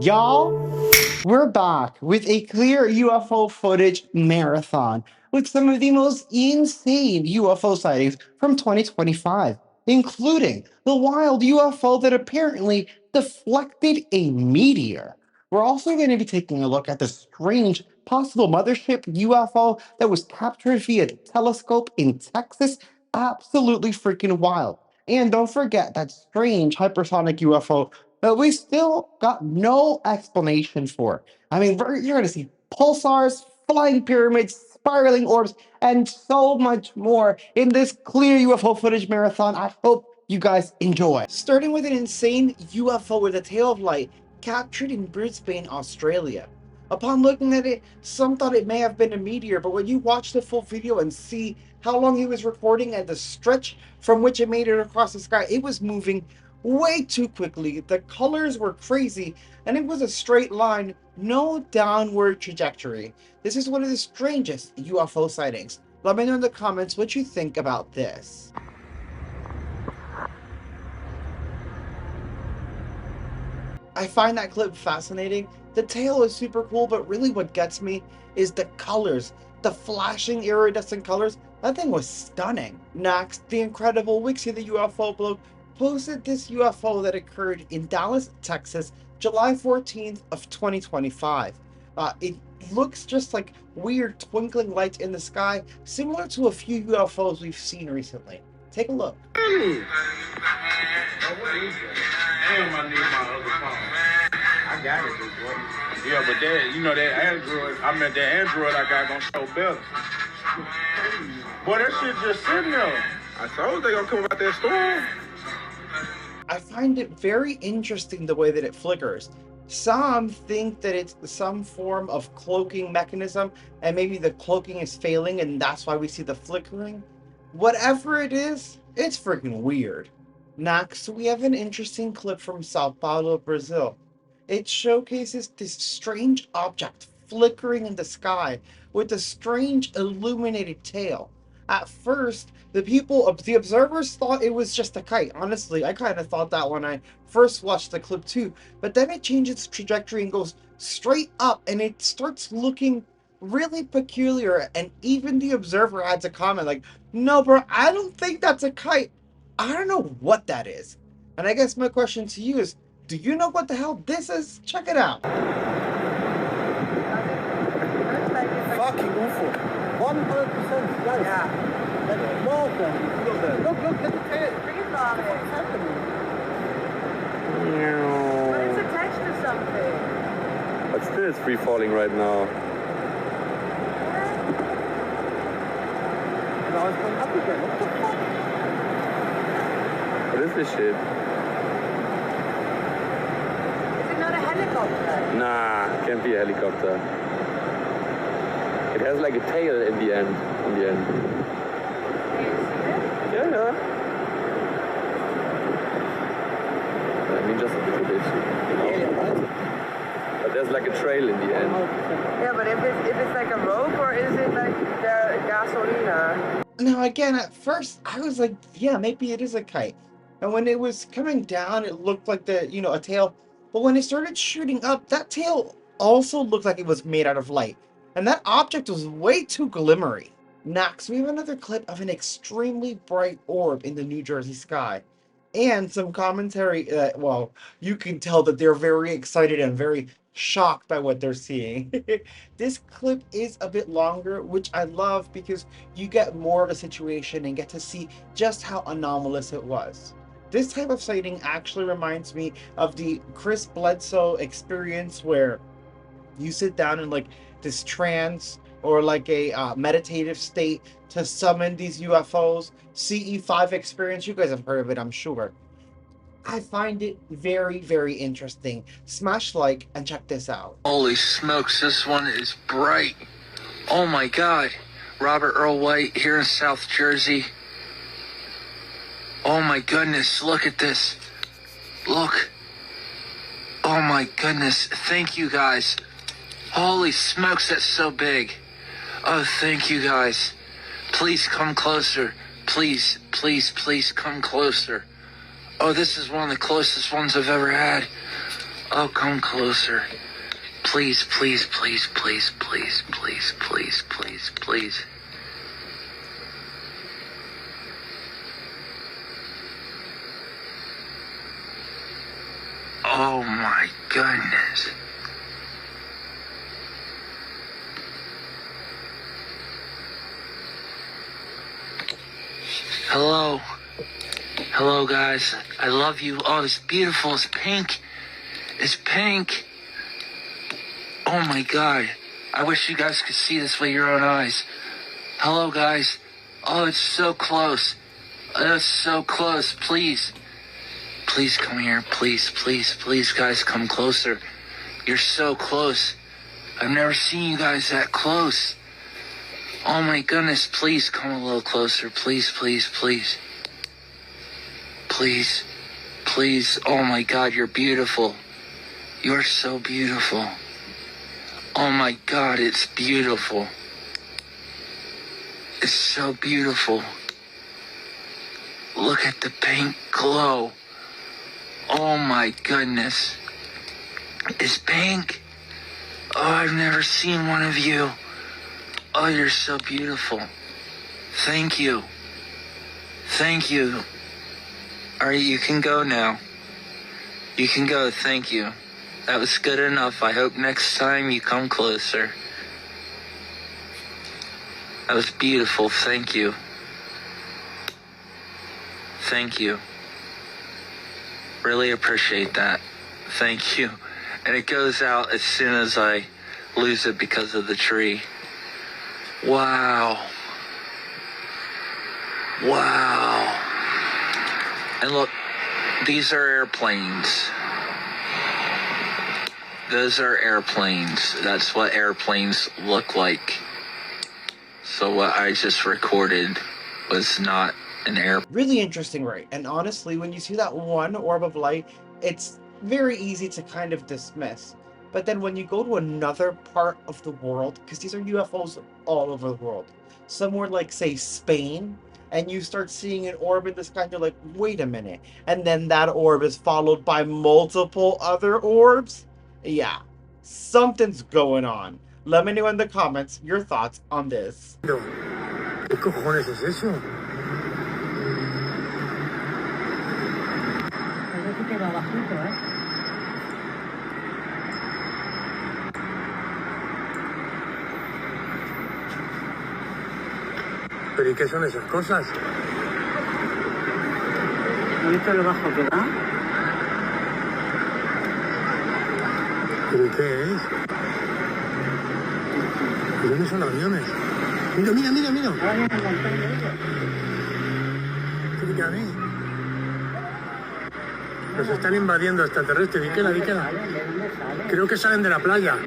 Y'all, we're back with a clear UFO footage marathon with some of the most insane UFO sightings from 2025, including the wild UFO that apparently deflected a meteor. We're also going to be taking a look at the strange possible mothership UFO that was captured via telescope in Texas. Absolutely freaking wild. And don't forget that strange hypersonic UFO but we still got no explanation for. I mean, you're going to see pulsars, flying pyramids, spiraling orbs, and so much more in this clear UFO footage marathon. I hope you guys enjoy. Starting with an insane UFO with a tail of light captured in Brisbane, Australia. Upon looking at it, some thought it may have been a meteor, but when you watch the full video and see how long he was recording and the stretch from which it made it across the sky, it was moving way too quickly. The colors were crazy, and it was a straight line, no downward trajectory. This is one of the strangest UFO sightings. Let me know in the comments what you think about this. I find that clip fascinating. The tail is super cool, but really what gets me is the colors. The flashing iridescent colors. That thing was stunning. Next, the incredible Wixie the UFO blog posted this UFO that occurred in Dallas, Texas, July 14th of 2025. It looks just like weird twinkling lights in the sky, similar to a few UFOs we've seen recently. Take a look. Damn, I need my other phone. I got it, boy. Yeah, but that, you know, that Android I got gonna show better. Boy, that shit just sitting there. I told they gonna come out that storm. I find it very interesting the way that it flickers. Some think that it's some form of cloaking mechanism, and maybe the cloaking is failing, and that's why we see the flickering. Whatever it is, it's freaking weird. Next, we have an interesting clip from Sao Paulo, Brazil. It showcases this strange object flickering in the sky with a strange illuminated tail. At first, the observers thought it was just a kite. Honestly, I kind of thought that when I first watched the clip too. But then it changes trajectory and goes straight up, and it starts looking really peculiar. And even the observer adds a comment like, "No, bro, I don't think that's a kite. I don't know what that is." And I guess my question to you is, do you know what the hell this is? Check it out. Fucking UFO. 100% guys. Yeah. That's awesome. Look at the tail. What's happening? But it's attached to something. But still it's free falling right now. Now it's going up again. What the fuck? What is this shit? Is it not a helicopter? Nah, can't be a helicopter. It has like a tail in the end. Can you see it? Yeah. I mean, just a little bit. But there's like a trail in the end. Yeah, but if it's like a rope, or is it like the gasolina? Now, again, at first, I was like, yeah, maybe it is a kite. And when it was coming down, it looked like a tail. But when it started shooting up, that tail also looked like it was made out of light. And that object was way too glimmery. Next, we have another clip of an extremely bright orb in the New Jersey sky. And some commentary, well, you can tell that they're very excited and very shocked by what they're seeing. This clip is a bit longer, which I love because you get more of a situation and get to see just how anomalous it was. This type of sighting actually reminds me of the Chris Bledsoe experience, where you sit down in like this trance or like a meditative state to summon these UFOs. CE5 experience, you guys have heard of it, I'm sure. I find it very, very interesting. Smash like and check this out. Holy smokes, this one is bright. Oh my God. Robert Earl White here in South Jersey. Oh my goodness, look at this. Look. Oh my goodness, thank you guys. Holy smokes, that's so big. Oh, thank you guys. Please come closer. Please, please, please come closer. Oh, this is one of the closest ones I've ever had. Oh, come closer. Please, please, please, please, please, please, please, please, please. Oh my goodness. Hello. Hello, guys. I love you. Oh, it's beautiful. It's pink. It's pink. Oh my God. I wish you guys could see this with your own eyes. Hello, guys. Oh, it's so close. It's so close. Please. Please come here. Please, please, please, guys, come closer. You're so close. I've never seen you guys that close. Oh my goodness. Please come a little closer. Please, please, please. Please. Please. Oh my God, you're beautiful. You're so beautiful. Oh my God, it's beautiful. It's so beautiful. Look at the pink glow. Oh my goodness. It's pink. Oh, I've never seen one of you. Oh, you're so beautiful. Thank you. Thank you. Alright, you can go now. You can go, thank you. That was good enough. I hope next time you come closer. That was beautiful, thank you. Thank you. Really appreciate that. Thank you. And it goes out as soon as I lose it because of the tree. Wow. Wow. And look, these are airplanes. Those are airplanes. That's what airplanes look like. So what I just recorded was not an airplane. Really interesting, right? And honestly, when you see that one orb of light, it's very easy to kind of dismiss. But then when you go to another part of the world, because these are UFOs all over the world, somewhere like, say, Spain, and you start seeing an orb in the sky, and you're like, wait a minute. And then that orb is followed by multiple other orbs? Yeah, something's going on. Let me know in the comments your thoughts on this. ¿Qué cojones es eso? Parece que va bajito, ¿eh? ¿Pero y qué son esas cosas? ¿Has visto lo bajo que va? ¿Pero qué es? ¿Y dónde son aviones? Mira, mira, mira, mira. Ahora viene un montón de ellos. ¿Qué hay? Nos están invadiendo extraterrestres. Díquela, díquela. Creo que salen de la playa.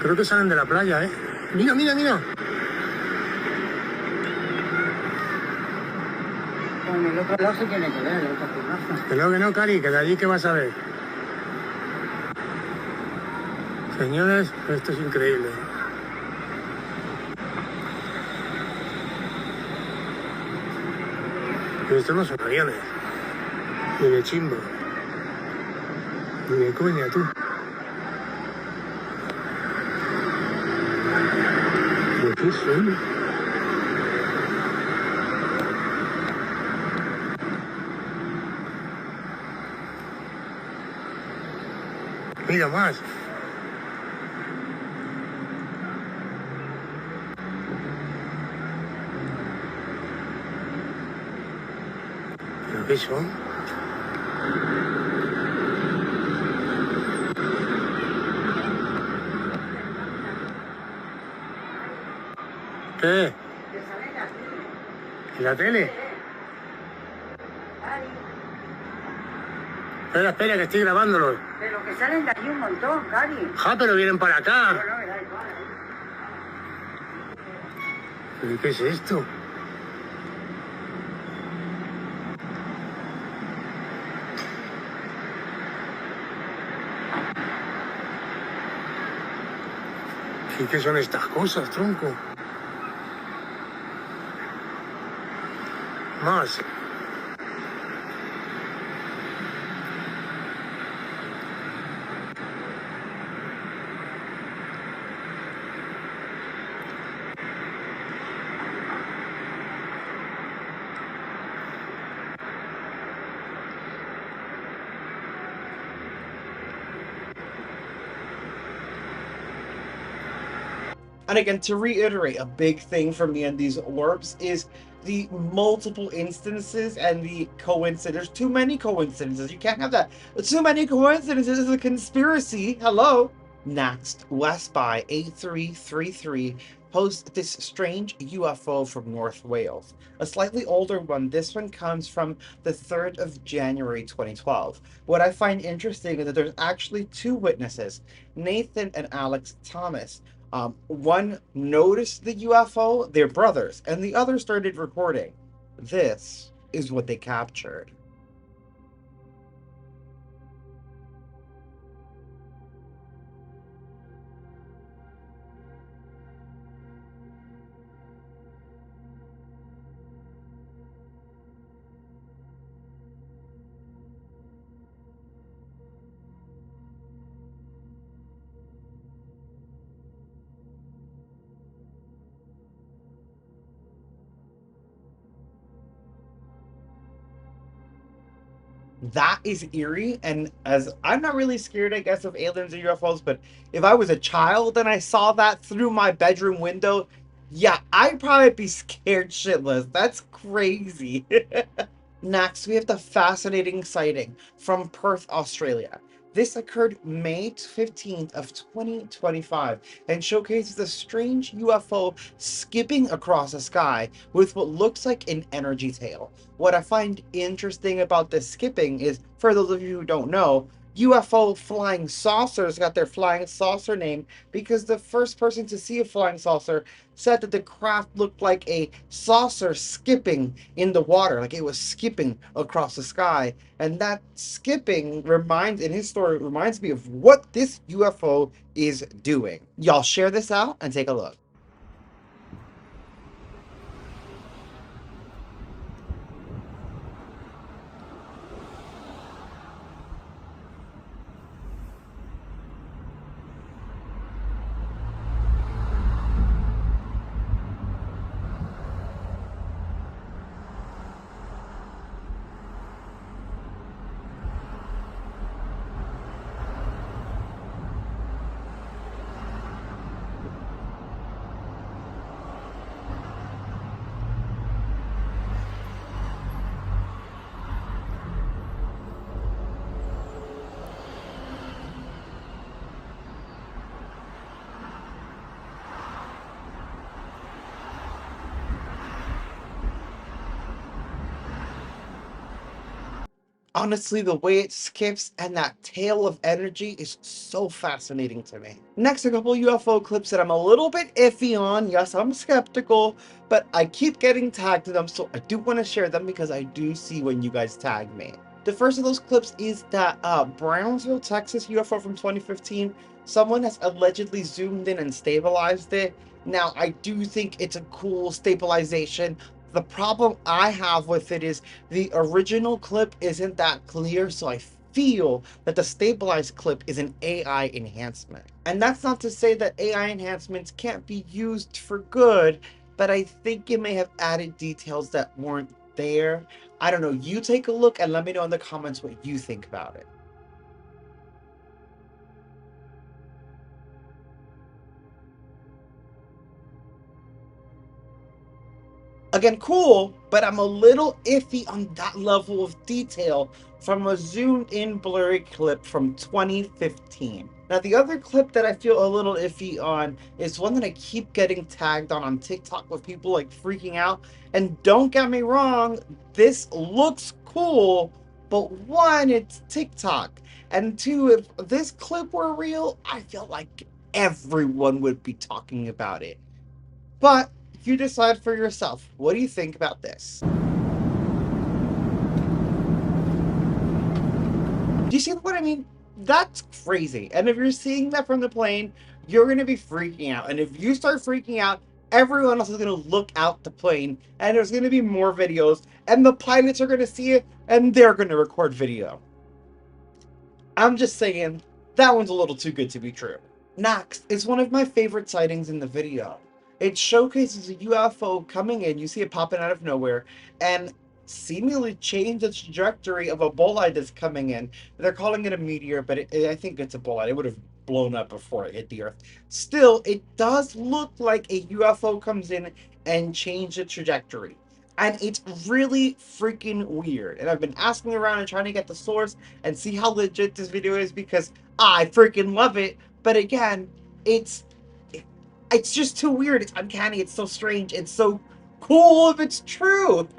Creo que salen de la playa, ¿eh? Mira, mira, mira. Con el otro lado se tiene que ver, el otro pedazo. Que no, Cari, que de allí que vas a ver. Señores, esto es increíble. Pero estos no son aviones. Ni de chimbo. Ni de coña, tú. ¿De qué son? Mira más. ¿Pero qué son? ¿Qué? ¿En la tele? Espera, espera, que estoy grabándolo. Pero que salen de aquí un montón, Cari. Ja, pero vienen para acá. No, me da igual. ¿Pero qué es esto? ¿Y qué son estas cosas, tronco? Más. And again, to reiterate, a big thing for me in these orbs is the multiple instances and the coincidence. There's too many coincidences. You can't have that. Too many coincidences is a conspiracy. Hello. Next, West by 8333 posts this strange UFO from North Wales. A slightly older one. This one comes from the 3rd of January 2012. What I find interesting is that there's actually two witnesses, Nathan and Alex Thomas. One noticed the UFO, they're brothers, and the other started recording. This is what they captured. That is eerie, and as I'm not really scared, I guess, of aliens and UFOs, but if I was a child and I saw that through my bedroom window, yeah, I'd probably be scared shitless. That's crazy. Next, we have the fascinating sighting from Perth, Australia. This occurred May 15th of 2025 and showcases a strange UFO skipping across the sky with what looks like an energy tail. What I find interesting about this skipping is, for those of you who don't know, UFO flying saucers got their flying saucer name because the first person to see a flying saucer said that the craft looked like a saucer skipping in the water, like it was skipping across the sky. And that skipping in his story, reminds me of what this UFO is doing. Y'all share this out and take a look. Honestly, the way it skips and that tail of energy is so fascinating to me. Next, a couple UFO clips that I'm a little bit iffy on. Yes, I'm skeptical, but I keep getting tagged to them, so I do want to share them because I do see when you guys tag me. The first of those clips is that Brownsville, Texas UFO from 2015. Someone has allegedly zoomed in and stabilized it. Now, I do think it's a cool stabilization. The problem I have with it is the original clip isn't that clear, so I feel that the stabilized clip is an AI enhancement. And that's not to say that AI enhancements can't be used for good, but I think it may have added details that weren't there. I don't know. You take a look and let me know in the comments what you think about it. Again, cool, but I'm a little iffy on that level of detail from a zoomed in blurry clip from 2015. Now, the other clip that I feel a little iffy on is one that I keep getting tagged on TikTok with people like freaking out. And don't get me wrong, this looks cool, but one, it's TikTok. And two, if this clip were real, I feel like everyone would be talking about it. But you decide for yourself. What do you think about this? Do you see what I mean? That's crazy. And if you're seeing that from the plane, you're going to be freaking out. And if you start freaking out, everyone else is going to look out the plane. And there's going to be more videos. And the pilots are going to see it. And they're going to record video. I'm just saying, that one's a little too good to be true. Next is one of my favorite sightings in the video. It showcases a UFO coming in, you see it popping out of nowhere, and seemingly change the trajectory of a bolide that's coming in. They're calling it a meteor, but I think it's a bolide. It would have blown up before it hit the Earth. Still, it does look like a UFO comes in and change the trajectory. And it's really freaking weird. And I've been asking around and trying to get the source and see how legit this video is because I freaking love it. But again, it's it's just too weird. It's uncanny. It's so strange. It's so cool if it's true.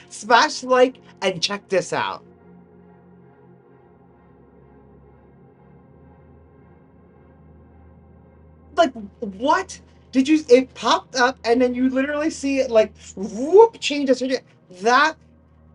Smash like and check this out. Like, what? Did you? It popped up and then you literally see it like whoop change its. That,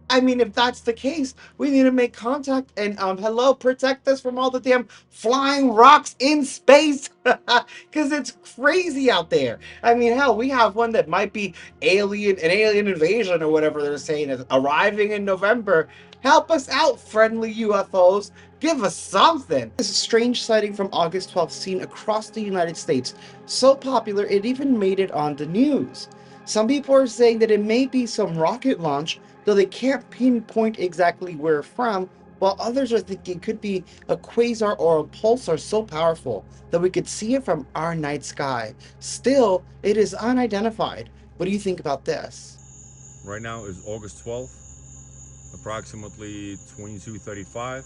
I mean, if that's the case, we need to make contact and hello, protect us from all the damn flying rocks in space, because it's crazy out there. I mean, hell, we have one that might be an alien invasion or whatever they're saying is arriving in November. Help us out, friendly UFOs. Give us something. This is a strange sighting from August 12th seen across the United States. So popular, it even made it on the news. Some people are saying that it may be some rocket launch, though they can't pinpoint exactly where from, while others are thinking it could be a quasar or a pulsar so powerful that we could see it from our night sky. Still, it is unidentified. What do you think about this? Right now is August 12th, approximately 22:35,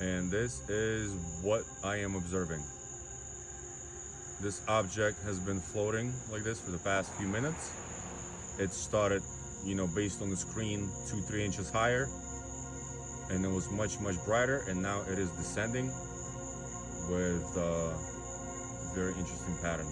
and this is what I am observing. This object has been floating like this for the past few minutes. It started, based on the screen, 2-3 inches higher, and it was much brighter, and now it is descending with a very interesting pattern.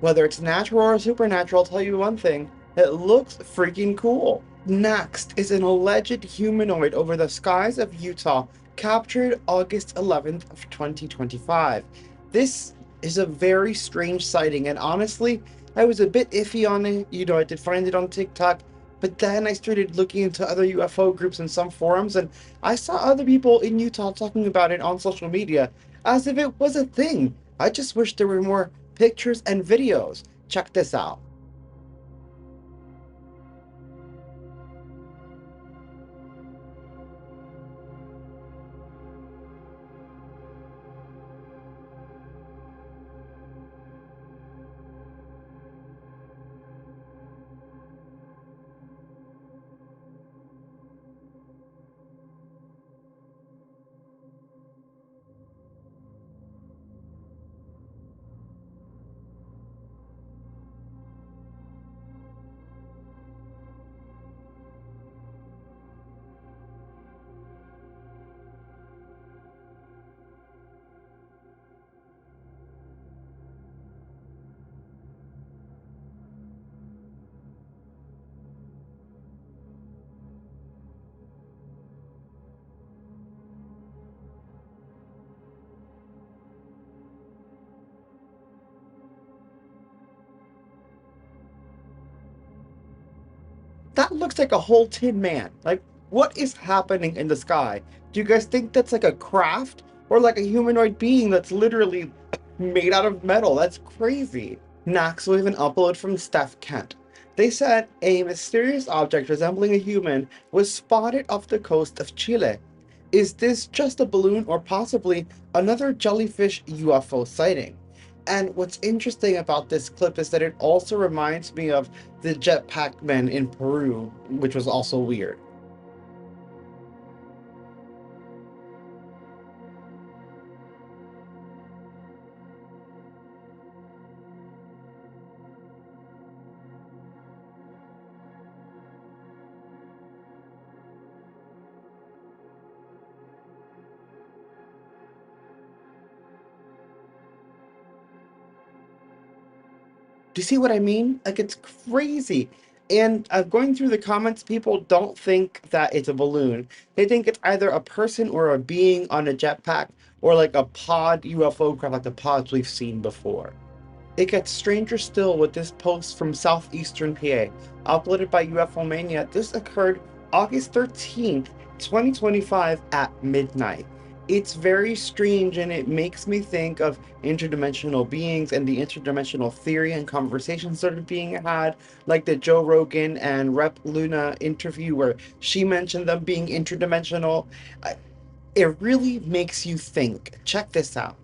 Whether it's natural or supernatural, I'll tell you one thing, it looks freaking cool. Next is an alleged humanoid over the skies of Utah, captured August 11th of 2025. This is a very strange sighting, and honestly, I was a bit iffy on it. I did find it on TikTok, but then I started looking into other UFO groups and some forums, and I saw other people in Utah talking about it on social media as if it was a thing. I just wish there were more pictures and videos. Check this out. That looks like a whole tin man. Like, what is happening in the sky? Do you guys think that's like a craft or like a humanoid being that's literally made out of metal? That's crazy. Next, we have an upload from Steph Kent. They said a mysterious object resembling a human was spotted off the coast of Chile. Is this just a balloon or possibly another jellyfish UFO sighting? And what's interesting about this clip is that it also reminds me of the jetpack men in Peru, which was also weird. Do you see what I mean? Like, it's crazy. And going through the comments, people don't think that it's a balloon. They think it's either a person or a being on a jetpack or like a pod UFO craft, like the pods we've seen before. It gets stranger still with this post from southeastern PA, uploaded by UFO Mania. This occurred August 13th, 2025 at midnight. It's very strange, and it makes me think of interdimensional beings and the interdimensional theory and conversations that are being had, like the Joe Rogan and Rep Luna interview where she mentioned them being interdimensional. It really makes you think. Check this out.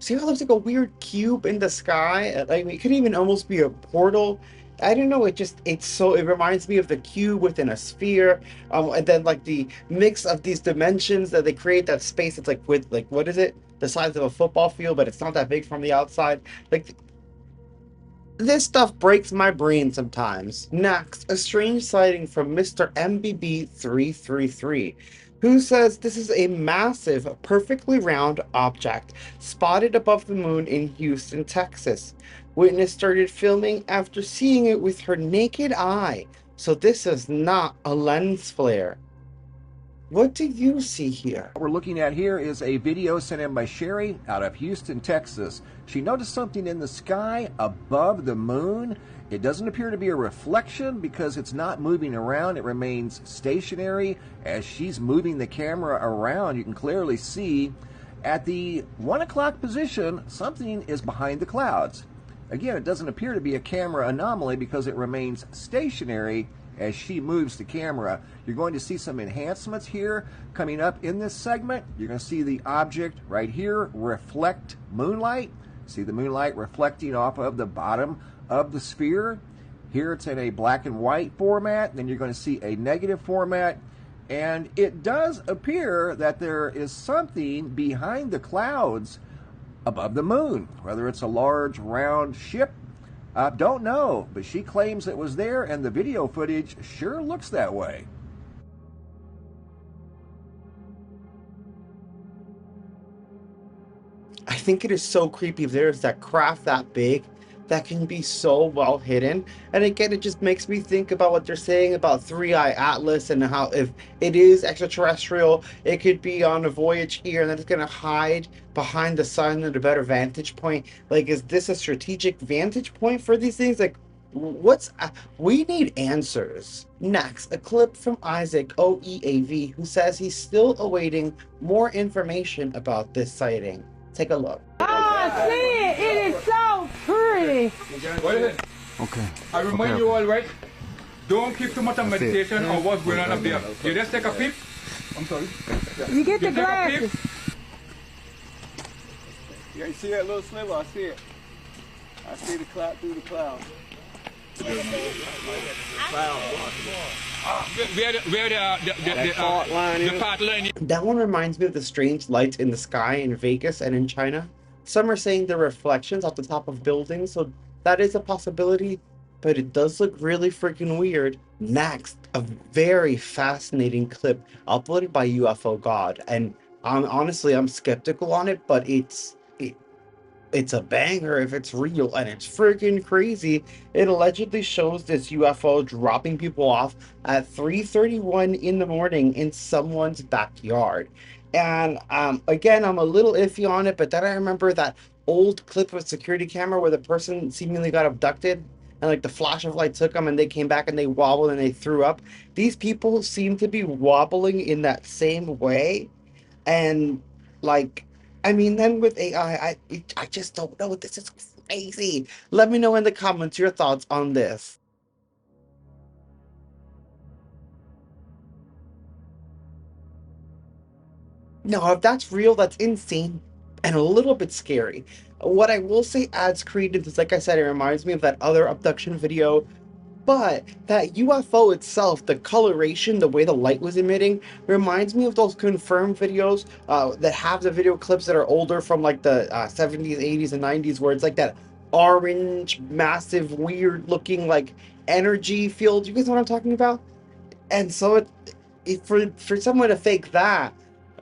See how it looks like a weird cube in the sky? Like it could even almost be a portal. I don't know. It reminds me of the cube within a sphere, and then like the mix of these dimensions that they create that space. It's like with like what is it? The size of a football field, but it's not that big from the outside. Like this stuff breaks my brain sometimes. Next, a strange sighting from Mr. MBB333, who says this is a massive, perfectly round object spotted above the moon in Houston, Texas. Witness started filming after seeing it with her naked eye, so this is not a lens flare. What do you see here? What we're looking at here is a video sent in by Sherry out of Houston, Texas. She noticed something in the sky above the moon. It doesn't appear to be a reflection because it's not moving around. It remains stationary. As she's moving the camera around, you can clearly see at the 1 o'clock position, something is behind the clouds. Again, it doesn't appear to be a camera anomaly because it remains stationary as she moves the camera. You're going to see some enhancements here coming up in this segment. You're going to see the object right here reflect moonlight. See the moonlight reflecting off of the bottom of the sphere. Here it's in a black and white format. Then you're going to see a negative format. And it does appear that there is something behind the clouds above the moon. Whether it's a large round ship, don't know, but she claims it was there, and the video footage sure looks that way. I think it is so creepy if there's that craft that big that can be so well hidden. And again, it just makes me think about what they're saying about Three Eye Atlas and how if it is extraterrestrial, it could be on a voyage here and then it's going to hide behind the sun at a better vantage point. Like, is this a strategic vantage point for these things? Like, we need answers. Next, a clip from Isaac OEAV, who says he's still awaiting more information about this sighting. Take a look. Ah, see it. It is so pretty. What is it? Okay. I remind you all, right? Don't keep too much of meditation or what's going on up there. You just take a peep. I'm sorry. You get the You take a peep. glasses. You see that little sliver? I see it. I see the cloud through the cloud. The part line. That one reminds me of the strange lights in the sky in Vegas and in China. Some are saying they're reflections off the top of buildings, so that is a possibility, but it does look really freaking weird. Next, a very fascinating clip uploaded by UFO God, and honestly, I'm skeptical on it, but it's a banger if it's real, and it's freaking crazy. It allegedly shows this UFO dropping people off at 3:31 in the morning in someone's backyard. And again, I'm a little iffy on it, but then I remember that old clip of a security camera where the person seemingly got abducted and like the flash of light took them and they came back and they wobbled and they threw up. These people seem to be wobbling in that same way. And like, I mean, then with AI, I just don't know. This is crazy. Let me know in the comments your thoughts on this. Now, if that's real, that's insane and a little bit scary. What I will say adds credence is, like I said, it reminds me of that other abduction video. But that UFO itself, the coloration, the way the light was emitting, reminds me of those confirmed videos that have the video clips that are older from like the 70s, 80s, and 90s, where it's like that orange, massive, weird looking like energy field. You guys know what I'm talking about? And so for someone to fake that,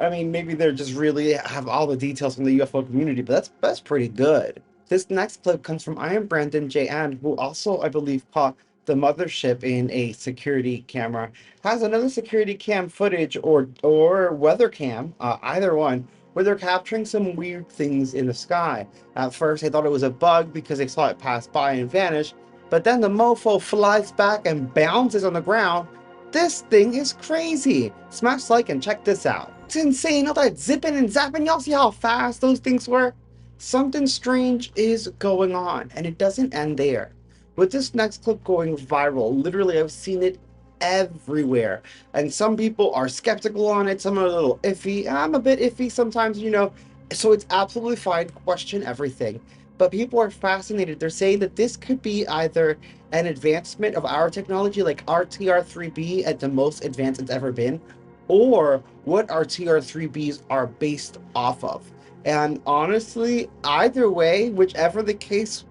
I mean, maybe they're just really have all the details from the UFO community, but that's pretty good. This next clip comes from I am Brandon J. Ann, who also, I believe, caught the Mothership in a security camera, has another security cam footage or weather cam, either one, where they're capturing some weird things in the sky. At first, they thought it was a bug because they saw it pass by and vanish, but then the mofo flies back and bounces on the ground. This thing is crazy. Smash like and check this out. It's insane, all that zipping and zapping. Y'all see how fast those things work? Something strange is going on, and it doesn't end there. With this next clip going viral, literally I've seen it everywhere, and some people are skeptical on it, some are a little iffy. I'm a bit iffy sometimes, you know, so it's absolutely fine, question everything. But people are fascinated. They're saying that this could be either an advancement of our technology, like our TR-3B at the most advanced it's ever been, or what our TR-3Bs are based off of. And honestly, either way, whichever the case,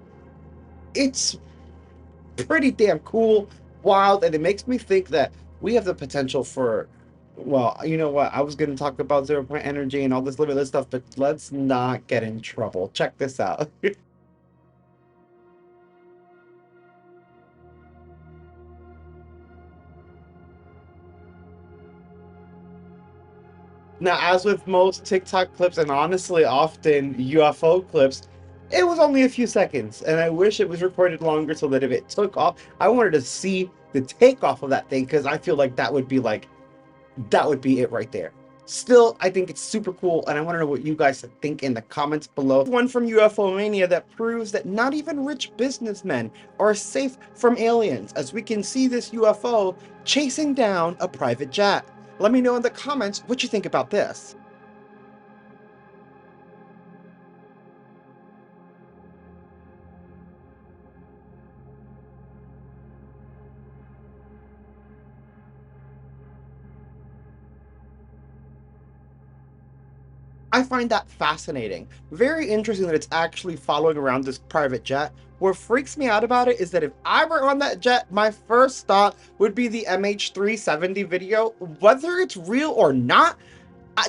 it's pretty damn cool, wild, and it makes me think that we have the potential for, well, you know what? I was going to talk about 0 point energy and all this limitless stuff, but let's not get in trouble. Check this out. Now, as with most TikTok clips, and honestly often UFO clips, it was only a few seconds, and I wish it was recorded longer so that if it took off, I wanted to see the takeoff of that thing, because I feel like that would be it right there. Still, I think it's super cool, and I want to know what you guys think in the comments below. One from UFO Mania that proves that not even rich businessmen are safe from aliens, as we can see this UFO chasing down a private jet. Let me know in the comments what you think about this. I find that fascinating. Very interesting that it's actually following around this private jet. What freaks me out about it is that if I were on that jet, my first thought would be the MH370 video. Whether it's real or not,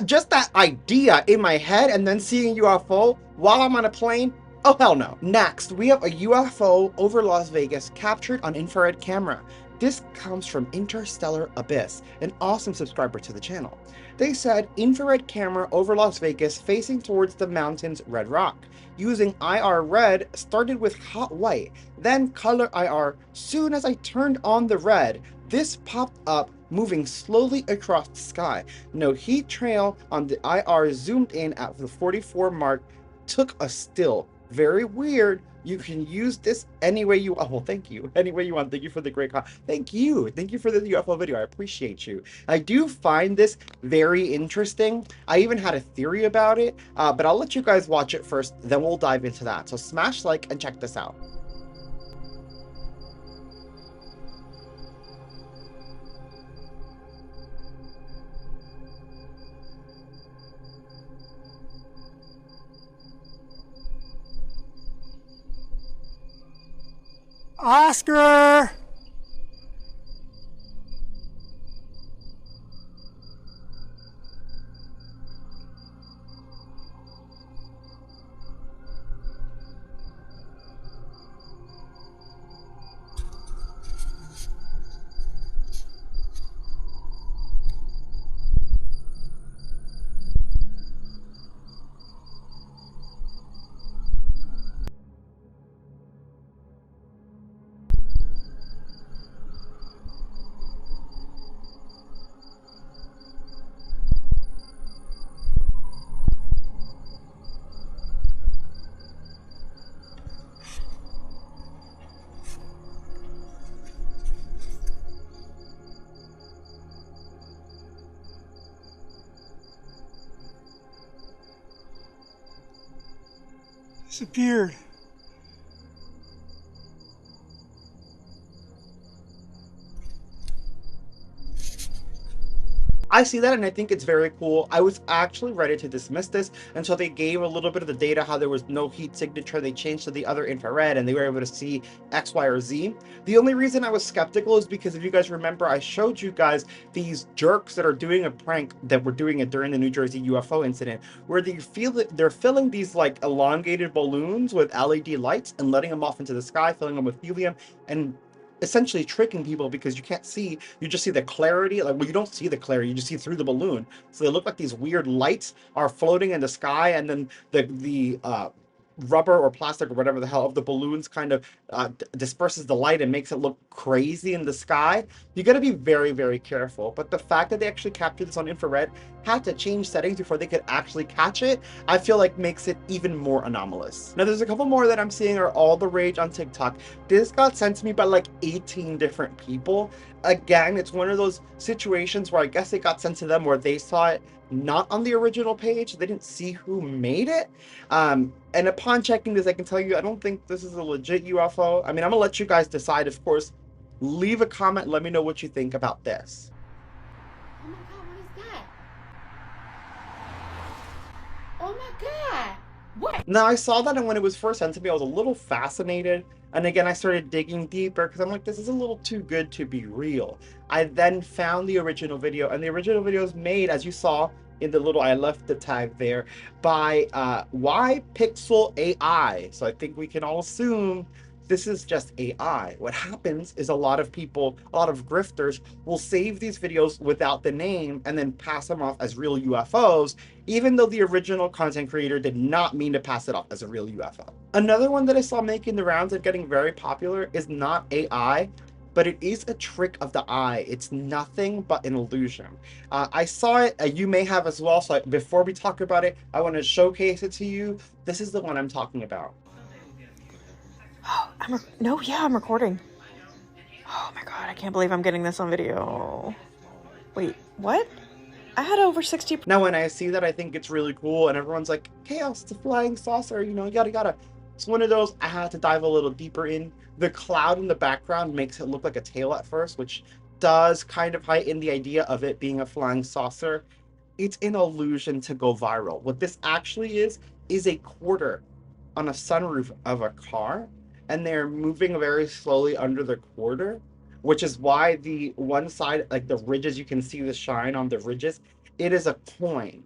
just that idea in my head and then seeing a UFO while I'm on a plane, oh hell no. Next, we have a UFO over Las Vegas captured on infrared camera. This comes from Interstellar Abyss, an awesome subscriber to the channel. They said infrared camera over Las Vegas facing towards the mountain's red rock. Using IR red, started with hot white, then color IR. Soon as I turned on the red, this popped up, moving slowly across the sky. No heat trail on the IR, zoomed in at the 44 mark, took a still. Very weird. You can use this any way you want. Oh, well, thank you. Any way you want. Thank you for the great comment. Thank you. Thank you for the UFO video. I appreciate you. I do find this very interesting. I even had a theory about it, but I'll let you guys watch it first, then we'll dive into that. So smash like and check this out. Oscar! Disappeared. I see that and I think it's very cool. I was actually ready to dismiss this until they gave a little bit of the data, how there was no heat signature. They changed to the other infrared and they were able to see X, Y, or Z. The only reason I was skeptical is because if you guys remember, I showed you guys these jerks that are doing a prank that were doing it during the New Jersey UFO incident, where they feel that they're filling these like elongated balloons with LED lights and letting them off into the sky, filling them with helium, and essentially tricking people because you can't see, you just see the clarity. Like, well, you don't see the clarity, you just see through the balloon. So they look like these weird lights are floating in the sky, and then the rubber or plastic or whatever the hell of the balloons kind of disperses the light and makes it look crazy in the sky. You got to be very, very careful. But the fact that they actually captured this on infrared, had to change settings before they could actually catch it, I feel like makes it even more anomalous. Now, there's a couple more that I'm seeing are all the rage on TikTok. This got sent to me by like 18 different people. Again, it's one of those situations where I guess it got sent to them where they saw it not on the original page. They didn't see who made it. And upon checking this, I can tell you, I don't think this is a legit UFO. I mean, I'm gonna let you guys decide, of course. Leave a comment, let me know what you think about this. Oh my god, what is that? Oh my god! What? Now, I saw that, and when it was first sent to me, I was a little fascinated. And again, I started digging deeper because I'm like, this is a little too good to be real. I then found the original video, and the original video is made, as you saw in the little, I left the tag there, by Y Pixel AI. So I think we can all assume this is just AI. What happens is a lot of people, a lot of grifters will save these videos without the name and then pass them off as real UFOs, even though the original content creator did not mean to pass it off as a real UFO. Another one that I saw making the rounds and getting very popular is not AI, but it is a trick of the eye. It's nothing but an illusion. I saw it, you may have as well, so before we talk about it, I want to showcase it to you. This is the one I'm talking about. Oh, I'm recording. Oh my god, I can't believe I'm getting this on video. Wait, what? I had over 60. Now, when I see that, I think it's really cool, and everyone's like, Chaos, it's a flying saucer, you know, yada. It's one of those I had to dive a little deeper in. The cloud in the background makes it look like a tail at first, which does kind of heighten the idea of it being a flying saucer. It's an illusion to go viral. What this actually is a quarter on a sunroof of a car, and they're moving very slowly under the quarter, which is why the one side, like the ridges, you can see the shine on the ridges. It is a coin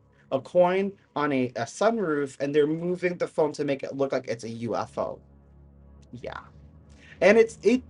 on a sunroof, and they're moving the phone to make it look like it's a UFO. Yeah. And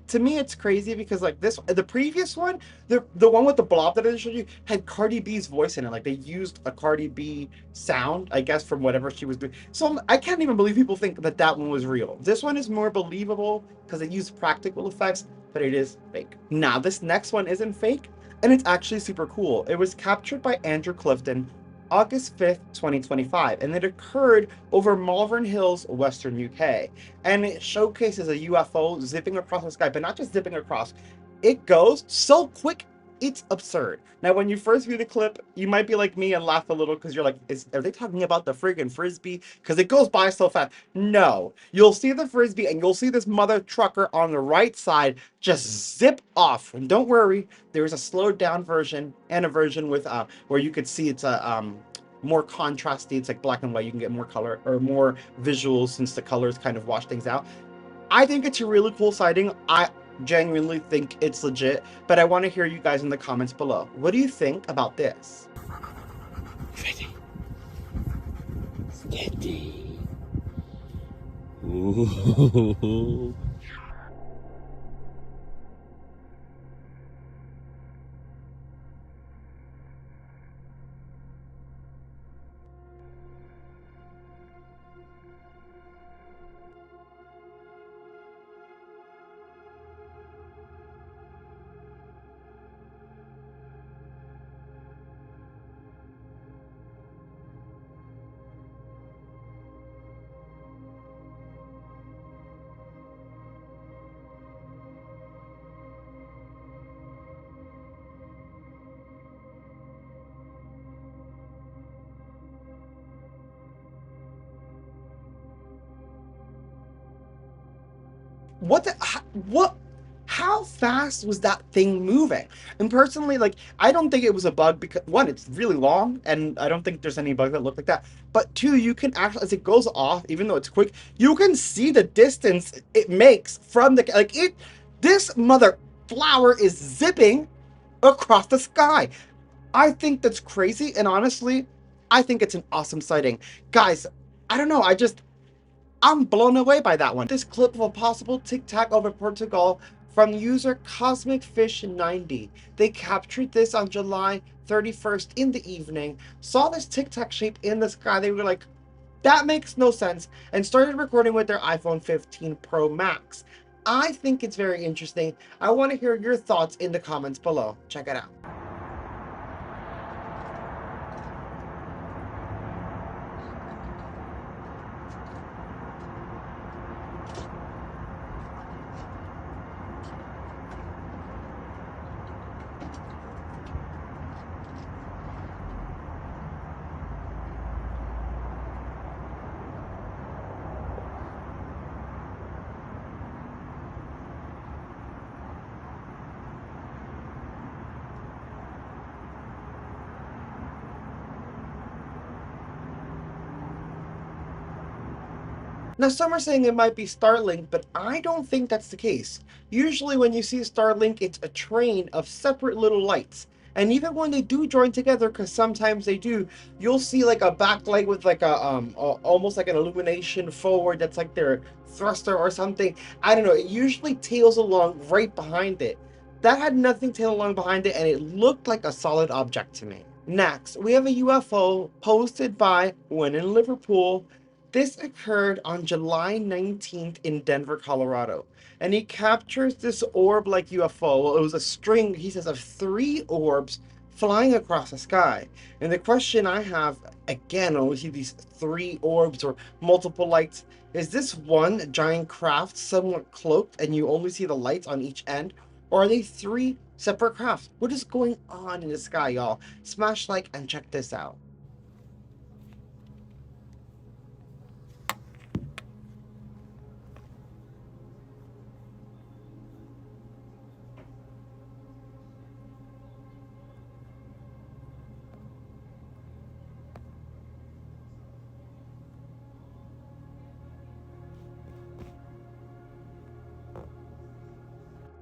to me, it's crazy because like the previous one, the one with the blob that I showed you had Cardi B's voice in it. Like they used a Cardi B sound, I guess, from whatever she was doing. So I can't even believe people think that one was real. This one is more believable because it used practical effects, but it is fake. Now, this next one isn't fake, and it's actually super cool. It was captured by Andrew Clifton August 5th, 2025, and it occurred over Malvern Hills, Western UK. And it showcases a UFO zipping across the sky, but not just zipping across. It goes so quick, it's absurd. Now, when you first view the clip, you might be like me and laugh a little because you're like, are they talking about the friggin' Frisbee? Because it goes by so fast. No, you'll see the Frisbee and you'll see this mother trucker on the right side just zip off. And don't worry, there's a slowed down version and a version with where you could see it's a more contrasty. It's like black and white. You can get more color or more visuals since the colors kind of wash things out. I think it's a really cool sighting. I genuinely think it's legit, but I want to hear you guys in the comments below. What do you think about this? Ready. Steady. Ooh. How fast was that thing moving? And personally, like, I don't think it was a bug because, one, it's really long, and I don't think there's any bug that looked like that. But two, you can actually, as it goes off, even though it's quick, you can see the distance it makes from the, like, this mother flower is zipping across the sky. I think that's crazy, and honestly, I think it's an awesome sighting. Guys, I don't know, I'm blown away by that one. This clip of a possible tic tac over Portugal from user CosmicFish90. They captured this on July 31st in the evening, saw this Tic Tac shape in the sky. They were like, that makes no sense, and started recording with their iPhone 15 Pro Max. I think it's very interesting. I want to hear your thoughts in the comments below. Check it out. Now, some are saying it might be Starlink, but I don't think that's the case. Usually when you see Starlink, it's a train of separate little lights. And even when they do join together, because sometimes they do, you'll see like a backlight with like almost like an illumination forward that's like their thruster or something. I don't know, it usually tails along right behind it. That had nothing tail along behind it, and it looked like a solid object to me. Next, we have a UFO posted by When in Liverpool. This occurred on July 19th in Denver, Colorado, and he captures this orb-like UFO. Well, it was a string, he says, of 3 orbs flying across the sky. And the question I have, again, when we see these 3 orbs or multiple lights, is this one giant craft somewhat cloaked and you only see the lights on each end? Or are they 3 separate crafts? What is going on in the sky, y'all? Smash like and check this out.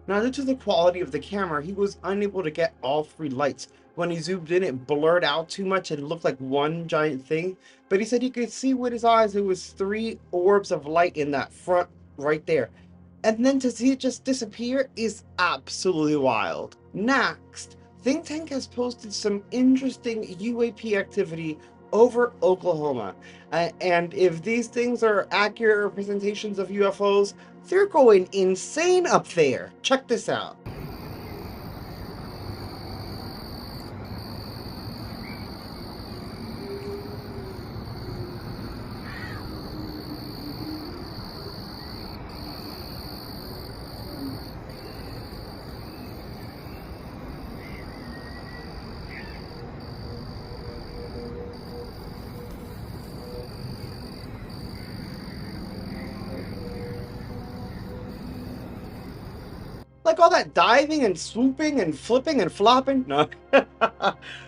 Now, due to the quality of the camera, he was unable to get all 3 lights. When he zoomed in, it blurred out too much and it looked like one giant thing. But he said he could see with his eyes it was 3 orbs of light in that front right there. And then to see it just disappear is absolutely wild. Next, Think Tank has posted some interesting UAP activity over Oklahoma. And if these things are accurate representations of UFOs, they're going insane up there. Check this out. Like all that diving and swooping and flipping and flopping? No.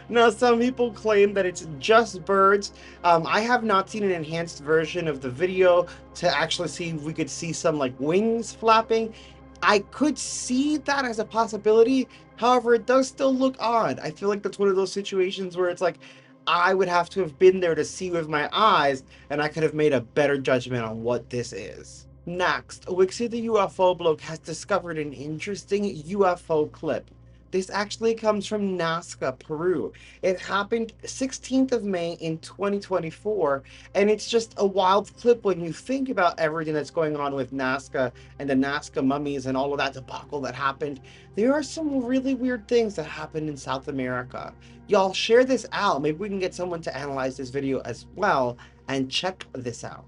No, some people claim that it's just birds. I have not seen an enhanced version of the video to actually see if we could see some like wings flapping. I could see that as a possibility. However, it does still look odd. I feel like that's one of those situations where it's like, I would have to have been there to see with my eyes, and I could have made a better judgment on what this is. Next, Wixie the UFO bloke has discovered an interesting UFO clip. This actually comes from Nazca, Peru. It happened 16th of May in 2024, and it's just a wild clip when you think about everything that's going on with Nazca and the Nazca mummies and all of that debacle that happened. There are some really weird things that happened in South America. Y'all share this out. Maybe we can get someone to analyze this video as well, and check this out.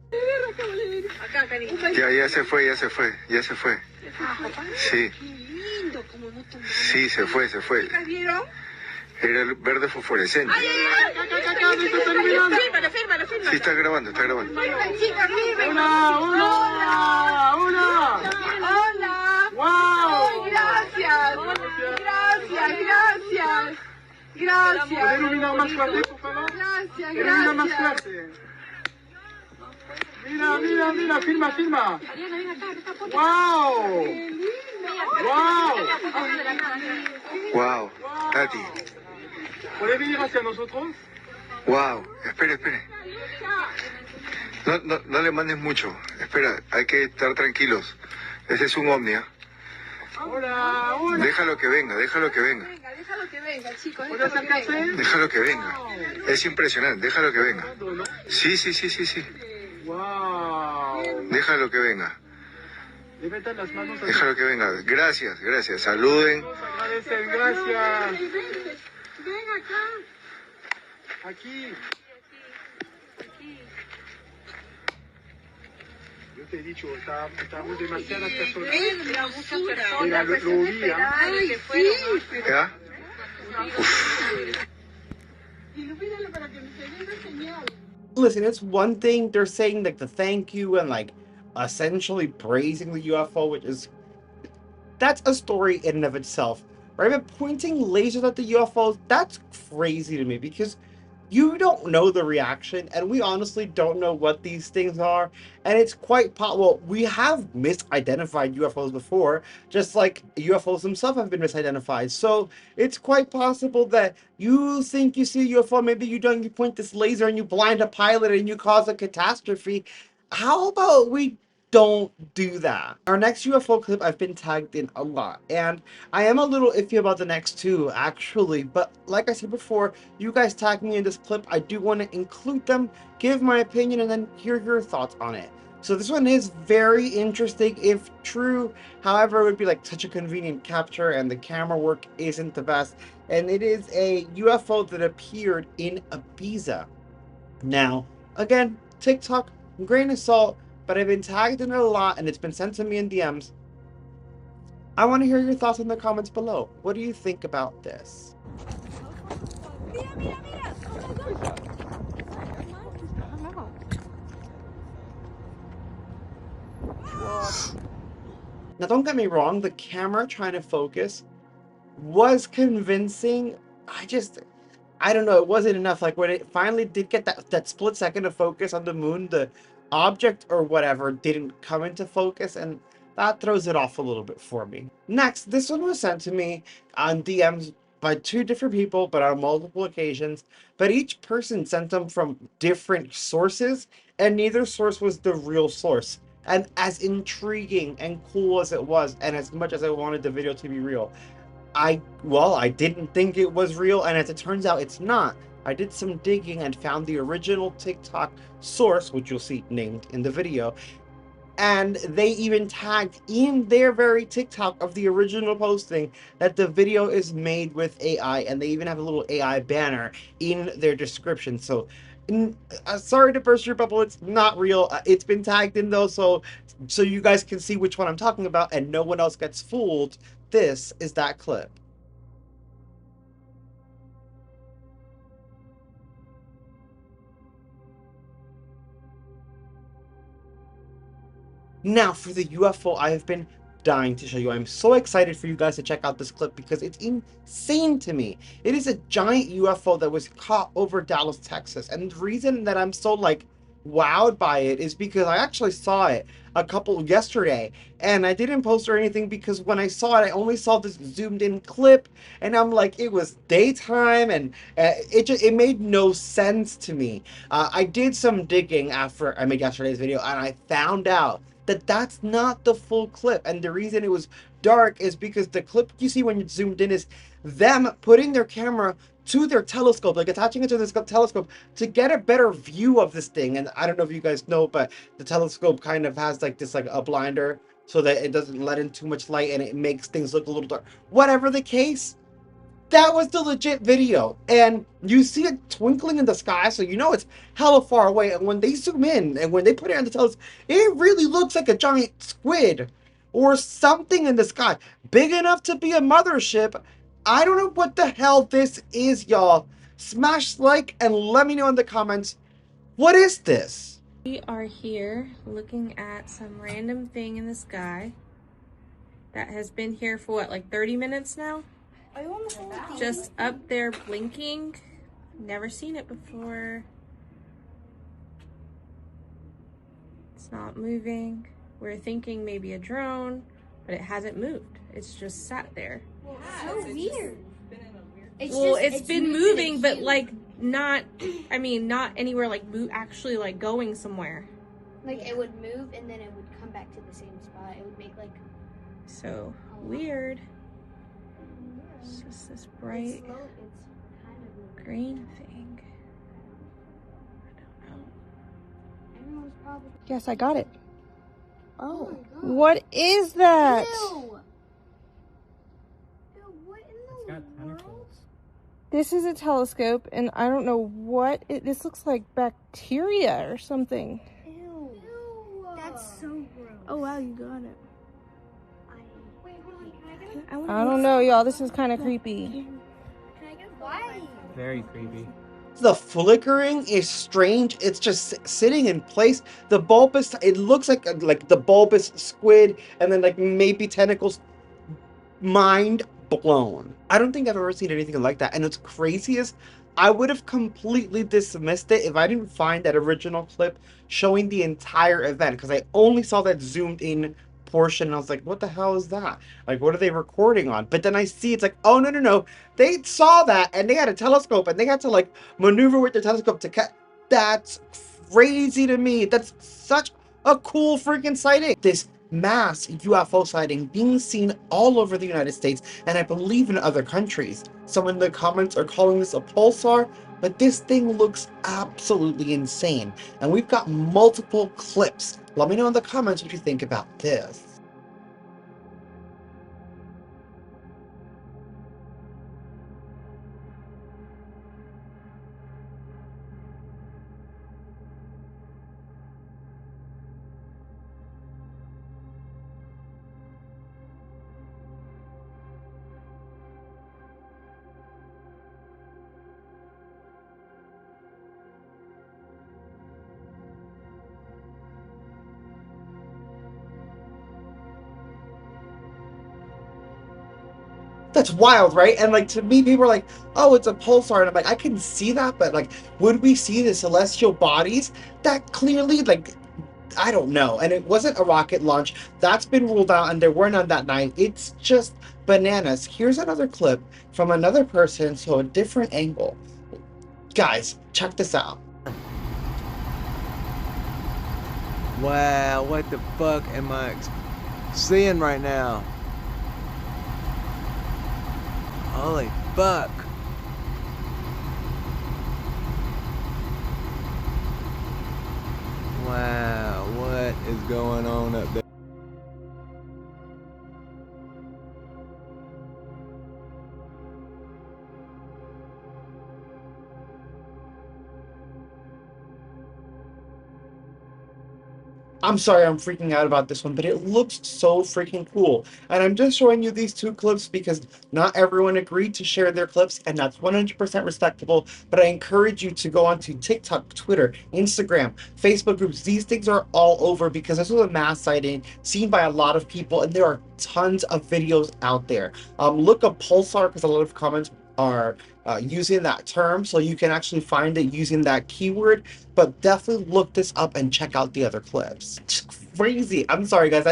Ya se fue, ya se fue, ya se fue. Sí. Sí, se fue, se fue. Era el verde fosforescente. Sí, está grabando, está grabando. Hola, hola, hola. Hola. Wow. Gracias. Gracias, gracias. Gracias. ¿Puedes iluminar más fuerte, por favor? Gracias, Ilumina más gracias. fuerte. Mira, mira, mira, filma, filma. Wow. Wow. Wow, Tati. ¿Puedes venir hacia nosotros? Wow, espere, espere. No le mandes mucho. Espera, hay que estar tranquilos. Ese es un ovni, ¿eh? Déjalo que venga, déjalo que venga. Déjalo que venga, chicos. Déjalo que venga. Es impresionante, déjalo que venga. Sí, sí, sí, sí, sí. Déjalo que venga. Déjalo que venga. Gracias, gracias. Saluden. Gracias. Ven acá. Aquí. Yo te he dicho, estábamos demasiadas personas. Mira, muchas personas. Mira, lo vi, Ay, que fueron. ¿Ya? Ilumínalo para que se vea la señal. Listen, it's one thing they're saying like the thank you and like essentially praising the UFO, which is that's a story in and of itself. Right? But pointing lasers at the UFOs, that's crazy to me because you don't know the reaction, and we honestly don't know what these things are. And it's quite well, we have misidentified UFOs before, just like UFOs themselves have been misidentified. So it's quite possible that you think you see a UFO, maybe you don't, you point this laser and you blind a pilot and you cause a catastrophe. How about we don't do that? Our next UFO clip I've been tagged in a lot, and I am a little iffy about the next two actually, but like I said before, you guys tag me in this clip, I do want to include them, give my opinion, and then hear your thoughts on it. So this one is very interesting if true, however it would be like such a convenient capture and the camera work isn't the best, and it is a UFO that appeared in Ibiza. Now, again, TikTok, grain of salt, but I've been tagged in it a lot and it's been sent to me in DMs. I want to hear your thoughts in the comments below. What do you think about this? Now don't get me wrong, the camera trying to focus was convincing. I don't know, it wasn't enough. Like when it finally did get that split second of focus on the moon, the object or whatever didn't come into focus, and that throws it off a little bit for me. Next, this one was sent to me on DMs by two different people, but on multiple occasions. But each person sent them from different sources, and neither source was the real source. And as intriguing and cool as it was, and as much as I wanted the video to be real, I didn't think it was real, and as it turns out, it's not. I did some digging and found the original TikTok source, which you'll see named in the video, and they even tagged in their very TikTok of the original posting that the video is made with AI, and they even have a little AI banner in their description. So, sorry to burst your bubble, it's not real. It's been tagged in though, so you guys can see which one I'm talking about and no one else gets fooled. This is that clip. Now for the UFO I have been dying to show you. I'm so excited for you guys to check out this clip because it's insane to me. It is a giant UFO that was caught over Dallas, Texas. And the reason that I'm so like wowed by it is because I actually saw it yesterday, and I didn't post or anything because when I saw it, I only saw this zoomed in clip, and I'm like, it was daytime, and it made no sense to me. I did some digging after I made yesterday's video, and I found out that that's not the full clip, and the reason it was dark is because the clip you see when you're zoomed in is them putting their camera to their telescope, like attaching it to this telescope to get a better view of this thing. And I don't know if you guys know, but the telescope kind of has like this, like a blinder so that it doesn't let in too much light and it makes things look a little dark. Whatever the case, that was the legit video. And you see it twinkling in the sky, so you know it's hella far away. And when they zoom in and when they put it on the telescope, it really looks like a giant squid or something in the sky, big enough to be a mothership. I don't know what the hell this is, y'all. Smash like and let me know in the comments, what is this? We are here looking at some random thing in the sky that has been here for what, like 30 minutes now? Just up there blinking. Never seen it before. It's not moving. We're thinking maybe a drone, but it hasn't moved. It's just sat there. So weird. It's been moving, but like not anywhere like actually like going somewhere. Like it would move and then it would come back to the same spot. It would make like So weird. It's just this bright green thing. I don't know. Yes, I got it. Oh, what is that? Ew. Ew, what in the world? This is a telescope, and I don't know what this looks like. Bacteria or something. Ew. That's so gross. Oh wow, you got it. Wait, hold on. Can I get it? I don't know, y'all. This is kind of creepy. Can I get it? Why? Very creepy. The flickering is strange. It's just sitting in place. The bulbous, it looks like the bulbous squid, and then like maybe tentacles. Mind blown. I don't think I've ever seen anything like that. And what's craziest, I would have completely dismissed it if I didn't find that original clip showing the entire event, because I only saw that zoomed in portion and I was like, what the hell is that? Like, what are they recording on? But then I see it's like, oh, no. They saw that and they had a telescope and they had to like maneuver with their telescope to catch. That's crazy to me. That's such a cool freaking sighting. This mass UFO sighting being seen all over the United States and I believe in other countries. Some in the comments are calling this a pulsar, but this thing looks absolutely insane. And we've got multiple clips. Let me know in the comments what you think about this. That's wild, right? And like to me, people are like, oh, it's a pulsar. And I'm like, I can see that, but like, would we see the celestial bodies? That clearly, like, I don't know. And it wasn't a rocket launch. That's been ruled out and there were none that night. It's just bananas. Here's another clip from another person, so a different angle. Guys, check this out. Wow, what the fuck am I seeing right now? Holy fuck. Wow, what is going on up there? I'm sorry I'm freaking out about this one, but it looks so freaking cool. And I'm just showing you these two clips because not everyone agreed to share their clips, and that's 100% respectable. But I encourage you to go onto TikTok, Twitter, Instagram, Facebook groups. These things are all over because this was a mass sighting seen by a lot of people, and there are tons of videos out there. Look up pulsar because a lot of comments are using that term, so you can actually find it using that keyword, but definitely look this up and check out the other clips. It's crazy. I'm sorry guys,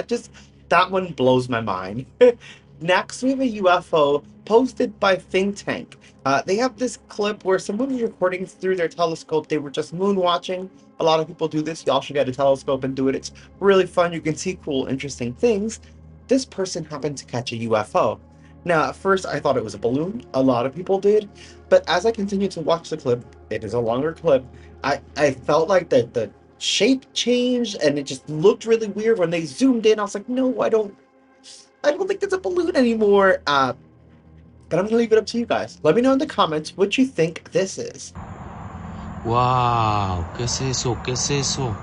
that one blows my mind. Next we have a UFO posted by Think Tank. They have this clip where someone was recording through their telescope. They were just moon watching. A lot of people do this. Y'all should get a telescope and do it. It's really fun. You can see cool, interesting things. This person happened to catch a UFO. Now, at first, I thought it was a balloon. A lot of people did. But as I continued to watch the clip, it is a longer clip, I felt like the shape changed, and it just looked really weird. When they zoomed in, I was like, no, I don't think it's a balloon anymore. But I'm going to leave it up to you guys. Let me know in the comments what you think this is. Wow, ¿qué es eso? ¿Qué es eso?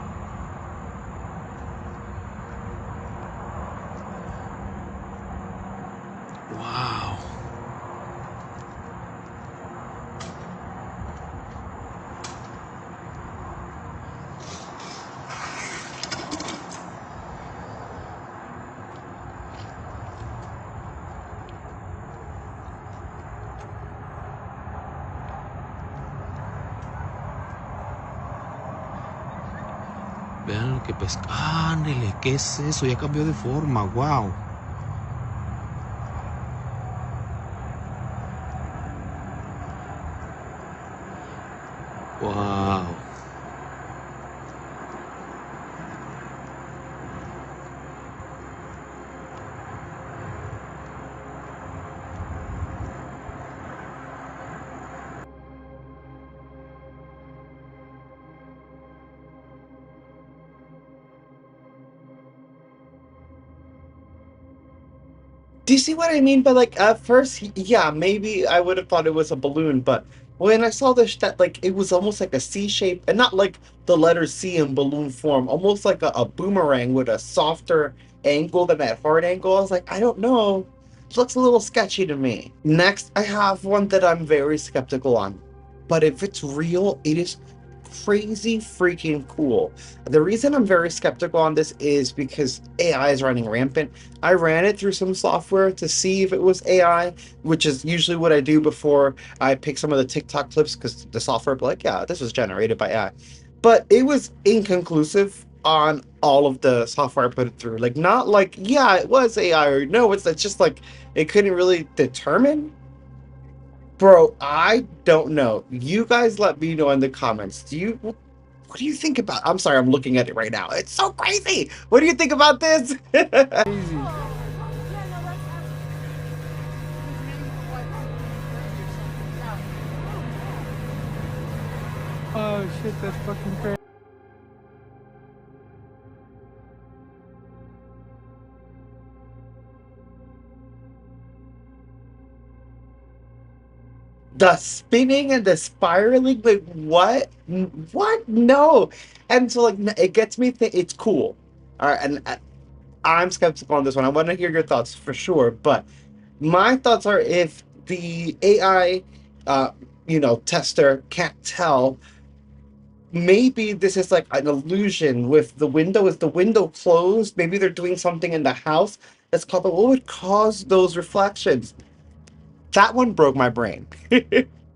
Wow. Vean lo que pesca. ¡Ándele! ¿Qué es eso? Ya cambió de forma. Wow. Wow. Do you see what I mean? But like at first, yeah, maybe I would have thought it was a balloon, but when I saw this, that like it was almost like a C shape, and not like the letter C in balloon form, almost like a boomerang with a softer angle than that hard angle. I was like, I don't know. It looks a little sketchy to me. Next, I have one that I'm very skeptical on, but if it's real, it is crazy freaking cool. The reason I'm very skeptical on this is because AI is running rampant. I ran it through some software to see if it was AI, which is usually what I do before I pick some of the TikTok clips, because the software will be like, yeah, this was generated by AI. But it was inconclusive on all of the software I put it through. Like, not like, yeah, it was AI, or no, it's just like it couldn't really determine. Bro, I don't know. You guys let me know in the comments. What do you think about? I'm sorry, I'm looking at it right now. It's so crazy. What do you think about this? Oh shit, that's fucking crazy. The spinning and the spiraling, like what? What? No. And so like it gets me it's cool. All right, and I'm skeptical on this one. I want to hear your thoughts for sure, but my thoughts are if the AI tester can't tell, maybe this is like an illusion with the window. Is the window closed? Maybe they're doing something in the house that's called, what would cause those reflections? That one broke my brain.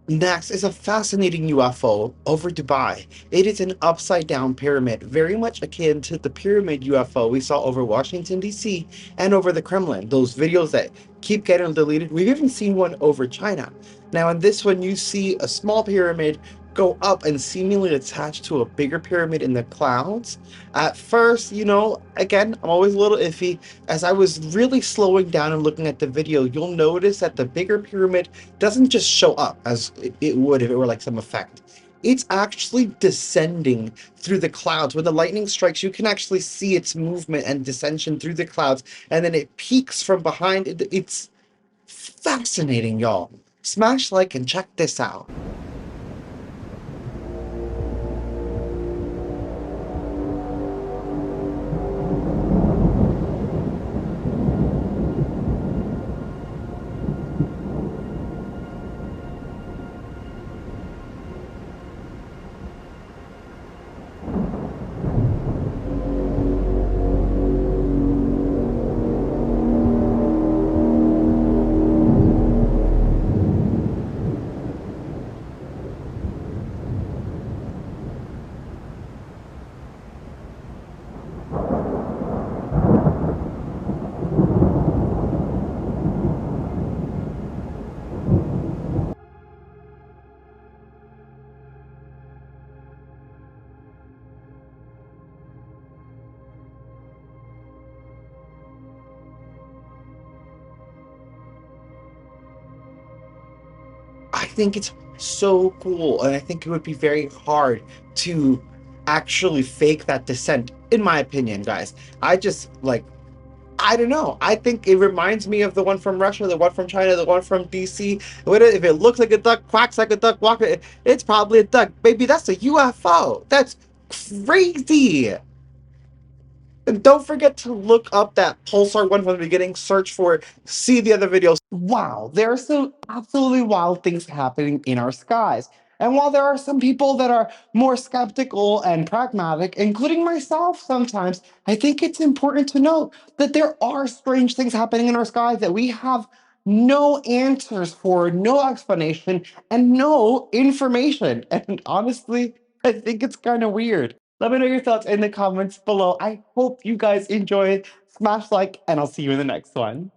Next is a fascinating UFO over Dubai. It is an upside-down pyramid, very much akin to the pyramid UFO we saw over Washington, D.C. and over the Kremlin. Those videos that keep getting deleted. We've even seen one over China. Now in this one, you see a small pyramid go up and seemingly attach to a bigger pyramid in the clouds. At first, again, I'm always a little iffy. As I was really slowing down and looking at the video, you'll notice that the bigger pyramid doesn't just show up as it would if it were like some effect. It's actually descending through the clouds. When the lightning strikes, you can actually see its movement and descension through the clouds, and then it peaks from behind. It's fascinating, y'all. Smash like and check this out. I think it's so cool, and I think it would be very hard to actually fake that descent, in my opinion, guys. I don't know. I think it reminds me of the one from Russia, the one from China, the one from DC. If it looks like a duck, quacks like a duck, it's probably a duck. Baby, that's a UFO. That's crazy. And don't forget to look up that pulsar one from the beginning, search for it, see the other videos. Wow, there are some absolutely wild things happening in our skies. And while there are some people that are more skeptical and pragmatic, including myself sometimes, I think it's important to note that there are strange things happening in our skies that we have no answers for, no explanation, and no information. And honestly, I think it's kind of weird. Let me know your thoughts in the comments below. I hope you guys enjoyed. Smash like, and I'll see you in the next one.